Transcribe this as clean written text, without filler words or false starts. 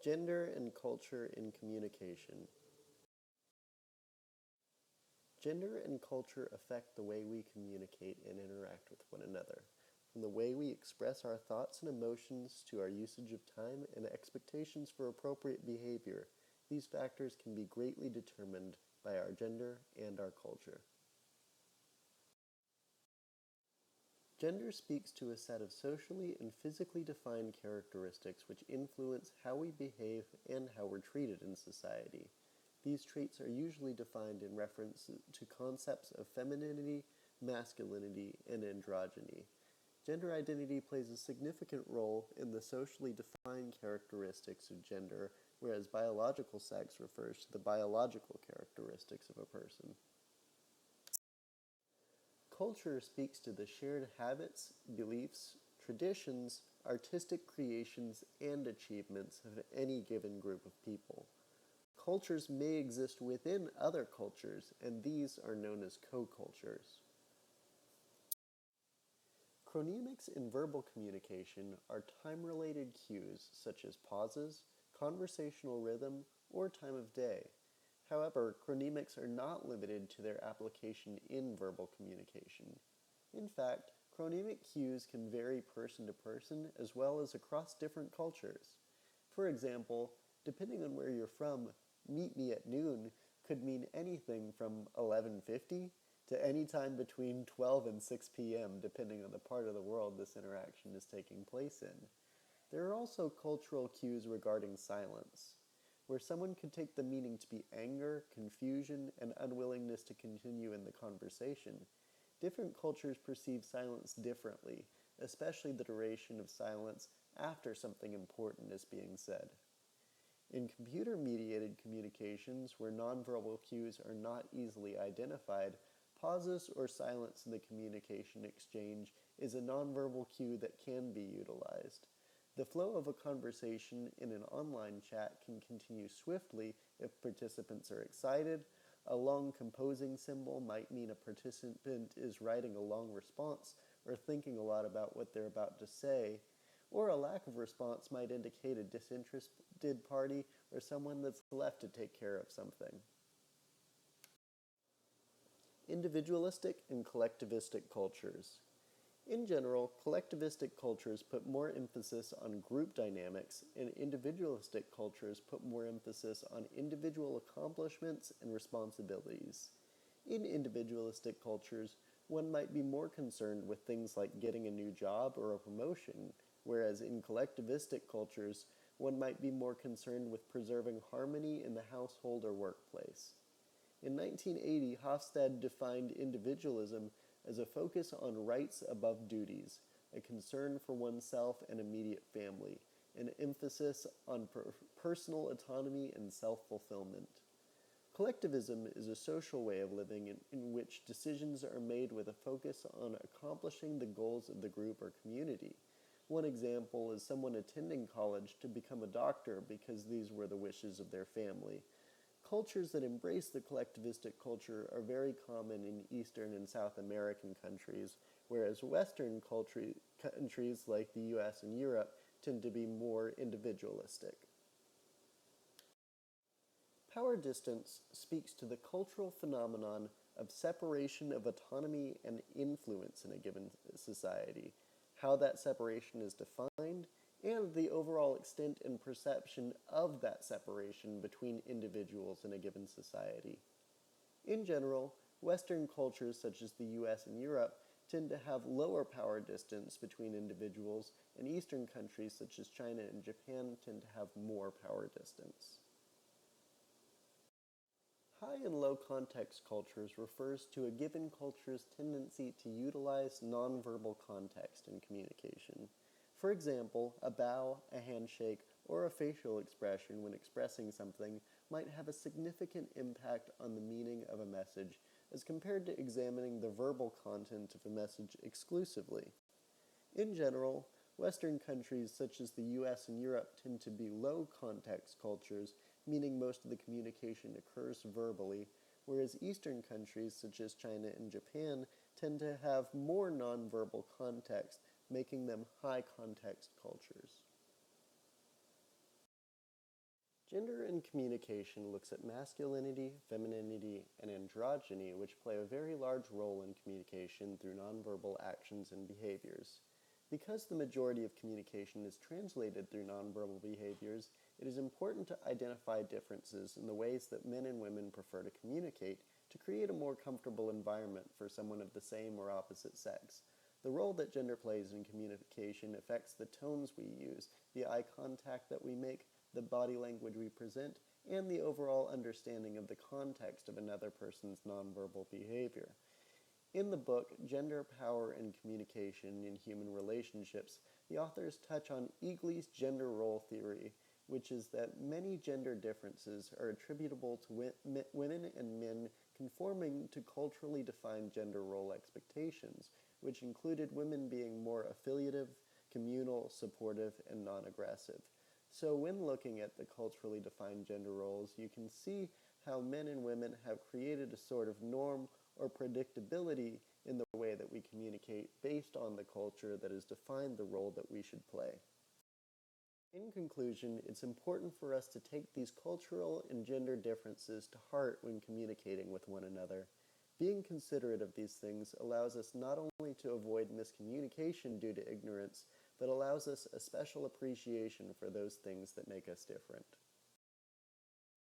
Gender and culture in communication. Gender and culture affect the way we communicate and interact with one another, from the way we express our thoughts and emotions to our usage of time and expectations for appropriate behavior. These factors can be greatly determined by our gender and our culture. Gender speaks to a set of socially and physically defined characteristics which influence how we behave and how we're treated in society. These traits are usually defined in reference to concepts of femininity, masculinity, and androgyny. Gender identity plays a significant role in the socially defined characteristics of gender, whereas biological sex refers to the biological characteristics of a person. Culture speaks to the shared habits, beliefs, traditions, artistic creations, and achievements of any given group of people. Cultures may exist within other cultures, and these are known as co-cultures. Chronemics in verbal communication are time-related cues such as pauses, conversational rhythm, or time of day. However, chronemics are not limited to their application in verbal communication. In fact, chronemic cues can vary person to person as well as across different cultures. For example, depending on where you're from, meet me at noon could mean anything from 11:50 to any time between 12 and 6 p.m., depending on the part of the world this interaction is taking place in. There are also cultural cues regarding silence, where someone could take the meaning to be anger, confusion, and unwillingness to continue in the conversation. Different cultures perceive silence differently, especially the duration of silence after something important is being said. In computer-mediated communications, where nonverbal cues are not easily identified, pauses or silence in the communication exchange is a nonverbal cue that can be utilized. The flow of a conversation in an online chat can continue swiftly if participants are excited. A long composing symbol might mean a participant is writing a long response or thinking a lot about what they're about to say, or a lack of response might indicate a disinterested party or someone that's left to take care of something. Individualistic and collectivistic cultures. In general, collectivistic cultures put more emphasis on group dynamics, and individualistic cultures put more emphasis on individual accomplishments and responsibilities. In individualistic cultures, one might be more concerned with things like getting a new job or a promotion, whereas in collectivistic cultures, one might be more concerned with preserving harmony in the household or workplace. In 1980, Hofstede defined individualism as a focus on rights above duties, a concern for oneself and immediate family, an emphasis on personal autonomy and self-fulfillment. Collectivism is a social way of living in which decisions are made with a focus on accomplishing the goals of the group or community. One example is someone attending college to become a doctor because these were the wishes of their family. Cultures that embrace the collectivistic culture are very common in Eastern and South American countries, whereas Western countries like the US and Europe tend to be more individualistic. Power distance speaks to the cultural phenomenon of separation of autonomy and influence in a given society, how that separation is defined, and the overall extent and perception of that separation between individuals in a given society. In general, Western cultures such as the US and Europe tend to have lower power distance between individuals, and Eastern countries such as China and Japan tend to have more power distance. High and low context cultures refers to a given culture's tendency to utilize nonverbal context in communication. For example, a bow, a handshake, or a facial expression when expressing something might have a significant impact on the meaning of a message as compared to examining the verbal content of a message exclusively. In general, Western countries such as the US and Europe tend to be low context cultures, meaning most of the communication occurs verbally, whereas Eastern countries such as China and Japan tend to have more nonverbal context, making them high context cultures. Gender in communication looks at masculinity, femininity, and androgyny, which play a very large role in communication through nonverbal actions and behaviors. Because the majority of communication is translated through nonverbal behaviors, it is important to identify differences in the ways that men and women prefer to communicate to create a more comfortable environment for someone of the same or opposite sex. The role that gender plays in communication affects the tones we use, the eye contact that we make, the body language we present, and the overall understanding of the context of another person's nonverbal behavior. In the book, Gender, Power, and Communication in Human Relationships, the authors touch on Eagle's gender role theory, which is that many gender differences are attributable to women and men conforming to culturally defined gender role expectations, which included women being more affiliative, communal, supportive, and non-aggressive. So when looking at the culturally defined gender roles, you can see how men and women have created a sort of norm or predictability in the way that we communicate based on the culture that has defined the role that we should play. In conclusion, it's important for us to take these cultural and gender differences to heart when communicating with one another. Being considerate of these things allows us not only to avoid miscommunication due to ignorance, but allows us a special appreciation for those things that make us different.